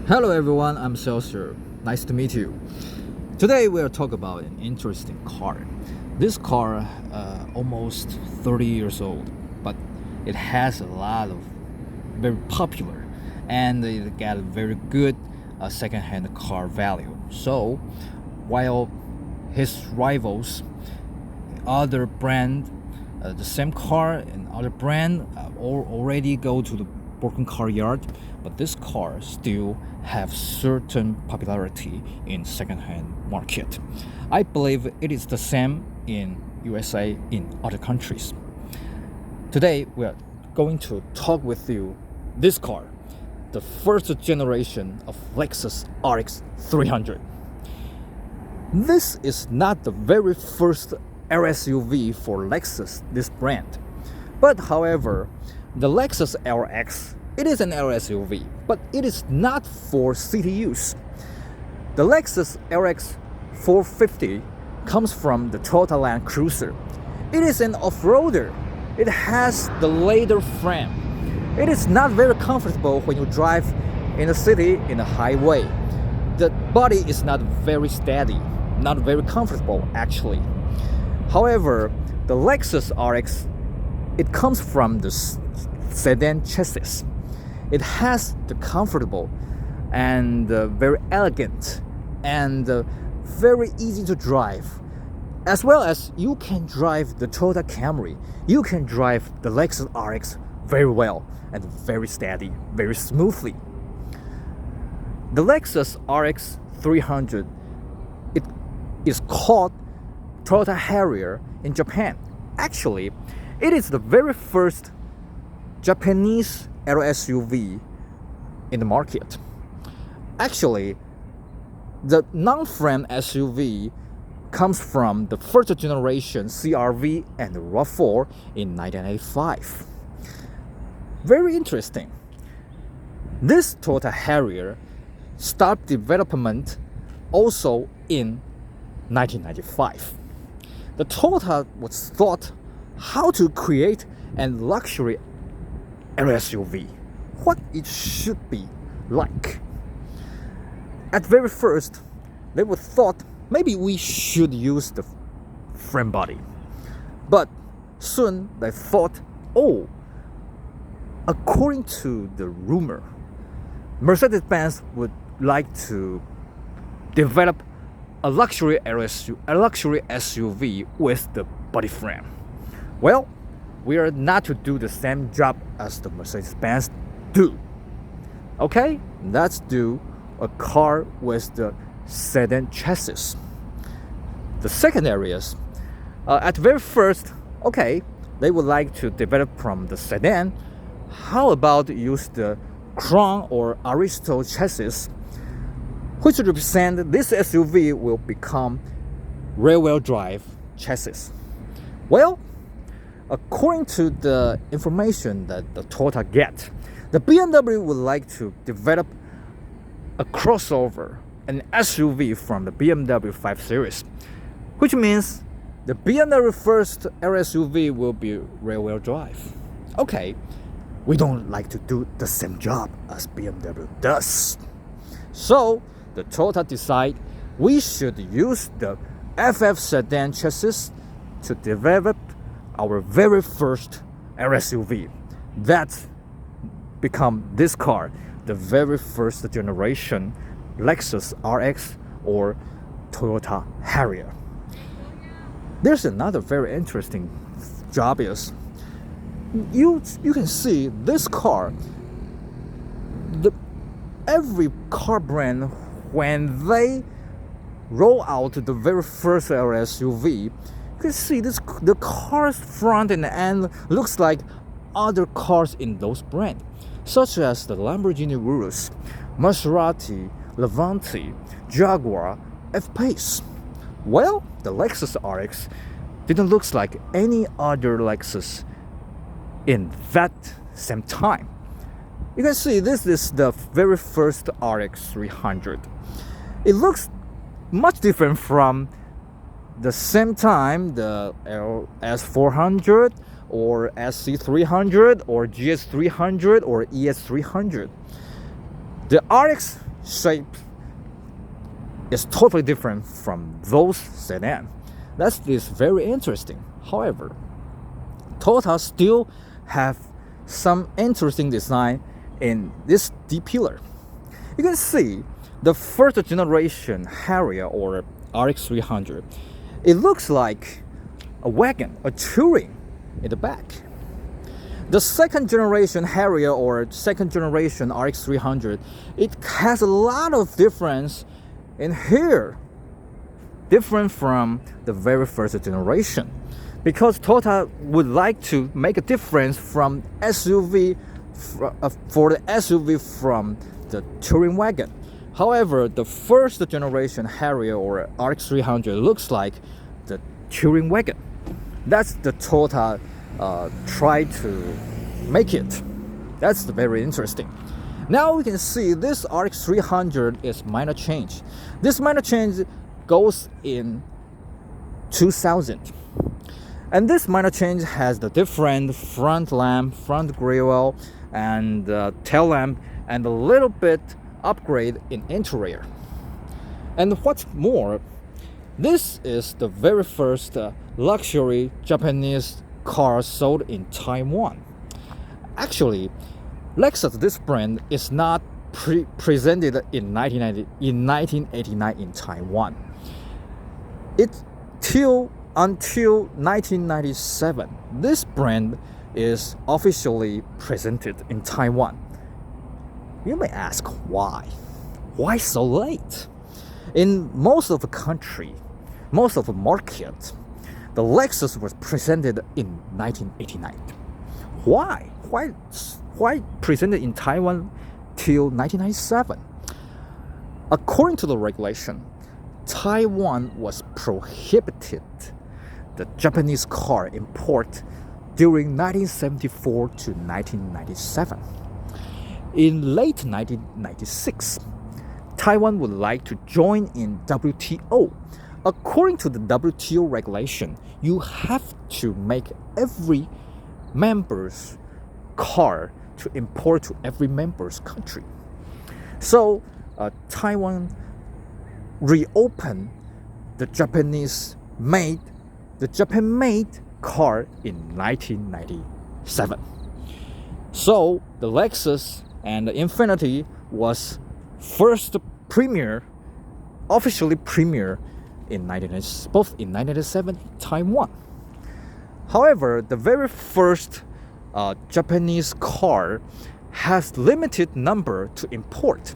Hello everyone, I'm Silver. Nice to meet you. Today we'll talk about an interesting car. This car almost 30 years old, but it has a lot of very popular and it got a very good second-hand car value. So while his rivals, other brand, the same car and other brand already go to the broken car yard, but this car still have certain popularity in second-hand market. I believe it is the same in USA, in other countries. Today we are going to talk with you this car, the first generation of Lexus RX300. This is not the very first LSUV for Lexus, this brand. But however, the Lexus LX, it is an LSUV, but it is not for city use. The Lexus RX450 comes from the Toyota Land Cruiser. It is an off-roader. It has the leather frame. It is not very comfortable when you drive in a city, in a highway. The body is not very steady, not very comfortable actually. However, the Lexus RX, it comes from the sedan chassis. It has the comfortable and very elegant and very easy to drive. As well as you can drive the Toyota Camry. You can drive the Lexus RX very well and very steady, very smoothly. The Lexus RX 300, it is called Toyota Harrier in Japan. Actually, it is the very first Japanese LSUV in the market. Actually, the non-frame SUV comes from the first generation CRV and RAV4 in 1985. Very interesting. This Toyota Harrier started development also in 1995. The Toyota was thought how to create a luxury LSUV, what it should be like. At very first, they would thought maybe we should use the frame body. But soon they thought, oh, according to the rumor, Mercedes-Benz would like to develop a luxury SUV with the body frame. Well, we are not to do the same job as the Mercedes-Benz do. Okay, let's do a car with the sedan chassis. The second areas, at very first, okay, they would like to develop from the sedan. How about use the Crown or Aristo chassis, which represent this SUV will become rear-wheel drive chassis. Well, according to the information that the Toyota get, the BMW would like to develop a crossover, an SUV from the BMW 5 Series, which means the BMW first LSUV will be rear-wheel drive. Okay, we don't like to do the same job as BMW does. So the Toyota decide we should use the FF sedan chassis to develop our very first LSUV. That become this car, the very first generation Lexus RX or Toyota Harrier. There's another very interesting job is you can see this car, every car brand, when they roll out the very first LSUV, you can see the car's front and end looks like other cars in those brands, such as the Lamborghini Urus, Maserati, Levante, Jaguar, F-Pace. Well, the Lexus RX didn't look like any other Lexus in that same time. You can see this is the very first RX300. It looks much different from the same time the S400 or SC300 or GS300 or ES300. The RX shape is totally different from those sedan. That is very interesting. However, Toyota still have some interesting design in this D-pillar. You can see the first generation Harrier or RX300. It looks like a wagon, a touring in the back. The second generation Harrier or second generation RX300, it has a lot of difference in here, different from the very first generation, because Toyota would like to make a difference from SUV for the SUV from the touring wagon. However, the first generation Harrier or RX300 looks like the touring wagon. That's the Toyota try to make it. That's very interesting. Now we can see this RX300 is minor change. This minor change goes in 2000. And this minor change has the different front lamp, front grille, and tail lamp, and a little bit upgrade in interior. And what's more, this is the very first luxury Japanese car sold in Taiwan. Actually, Lexus, this brand, is not presented in 1989 in Taiwan. Until 1997, this brand is officially presented in Taiwan. You may ask why? Why so late? In most of the country, most of the market, the Lexus was presented in 1989. Why? Why presented in Taiwan till 1997? According to the regulation, Taiwan was prohibited the Japanese car import during 1974 to 1997. In late 1996, Taiwan would like to join in WTO. According to the WTO regulation, you have to make every member's car to import to every member's country. So Taiwan reopened the Japan-made car in 1997. So the Lexus and the INFINITI was first officially premiere in both in 1997 in Taiwan. However, the very first Japanese car has limited number to import.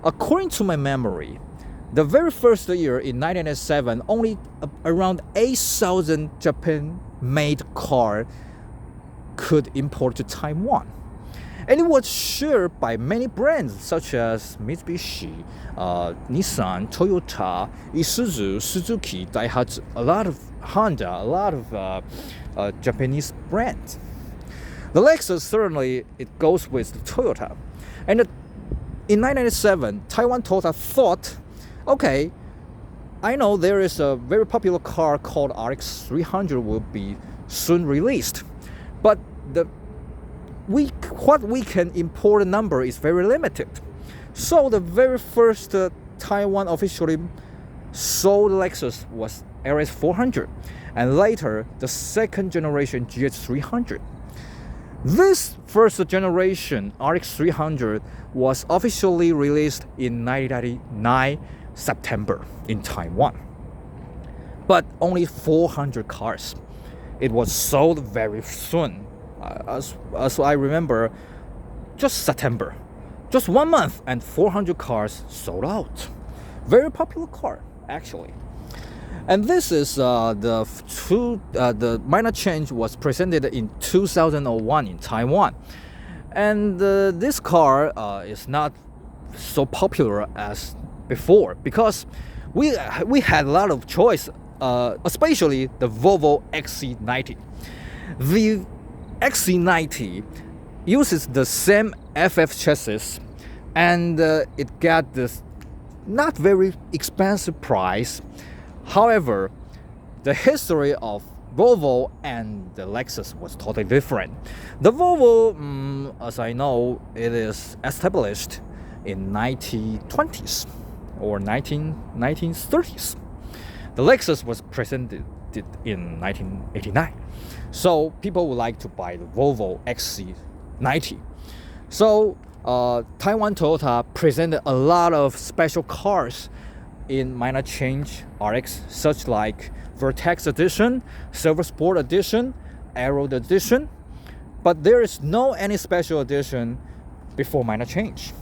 According to my memory, the very first year in 1997, only around 8,000 Japan-made car could import to Taiwan. And it was shared by many brands such as Mitsubishi, Nissan, Toyota, Isuzu, Suzuki, Daihatsu, a lot of Honda, a lot of Japanese brands. The Lexus, certainly, it goes with the Toyota. And in 1997, Taiwan Toyota thought, okay, I know there is a very popular car called RX300 will be soon released, but what we can import number is very limited. So the very first Taiwan officially sold Lexus was RX400, and later the second generation GH300. This first generation RX300 was officially released in 1999 September in Taiwan, but only 400 cars. It was sold very soon. As I remember, just September, just 1 month, and 400 cars sold out. Very popular car, actually. And this is the minor change was presented in 2001 in Taiwan. And this car is not so popular as before because we had a lot of choice, especially the VOLVO XC90. The XC90 uses the same FF chassis, and it got this not very expensive price. However, the history of Volvo and the Lexus was totally different. The Volvo, as I know, it is established in 1920s or 1930s. The Lexus was presented in 1989. So people would like to buy the VOLVO XC90. So Taiwan Toyota presented a lot of special cars in minor change RX, such like VERTEX Edition, SILVER SPORT Edition, Aero Edition. But there is no any special edition before minor change.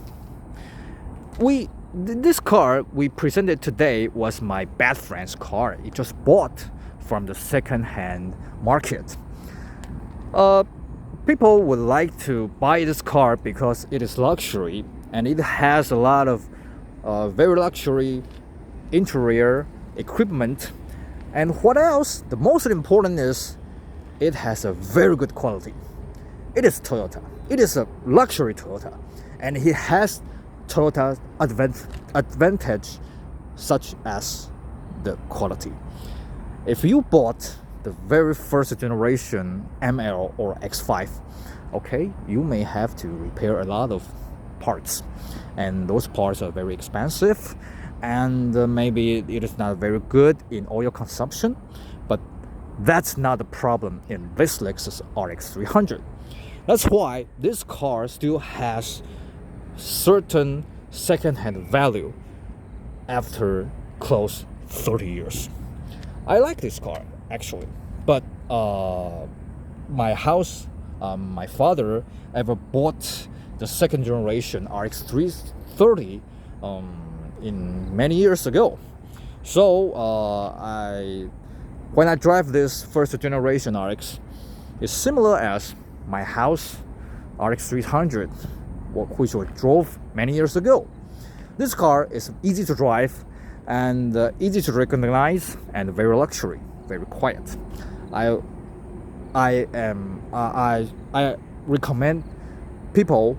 This car we presented today was my best friend's car. It just bought from the second-hand market. People would like to buy this car because it is luxury and it has a lot of very luxury interior equipment. And what else? The most important is it has a very good quality. It is Toyota. It is a luxury Toyota, and it has Toyota's advantage, such as the quality. If you bought the very first generation ML or X5, okay, you may have to repair a lot of parts, and those parts are very expensive, and maybe it is not very good in oil consumption, but that's not the problem in this Lexus RX300. That's why this car still has certain second-hand value after close 30 years. I like this car actually, but my father ever bought the second generation RX330 in many years ago. So when I drive this first generation RX, it's similar as my house RX300, which I drove many years ago. This car is easy to drive and easy to recognize and very luxury, very quiet. I recommend people,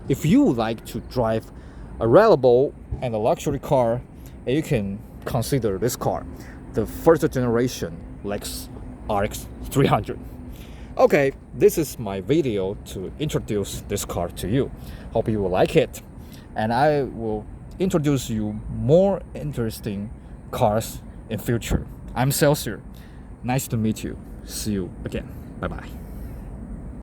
if you like to drive a reliable and a luxury car, you can consider this car, the first generation Lexus RX300. Okay, this is my video to introduce this car to you. Hope you will like it, and I will introduce you more interesting cars in future. I'm Celsius. Nice to meet you. See you again. Bye bye.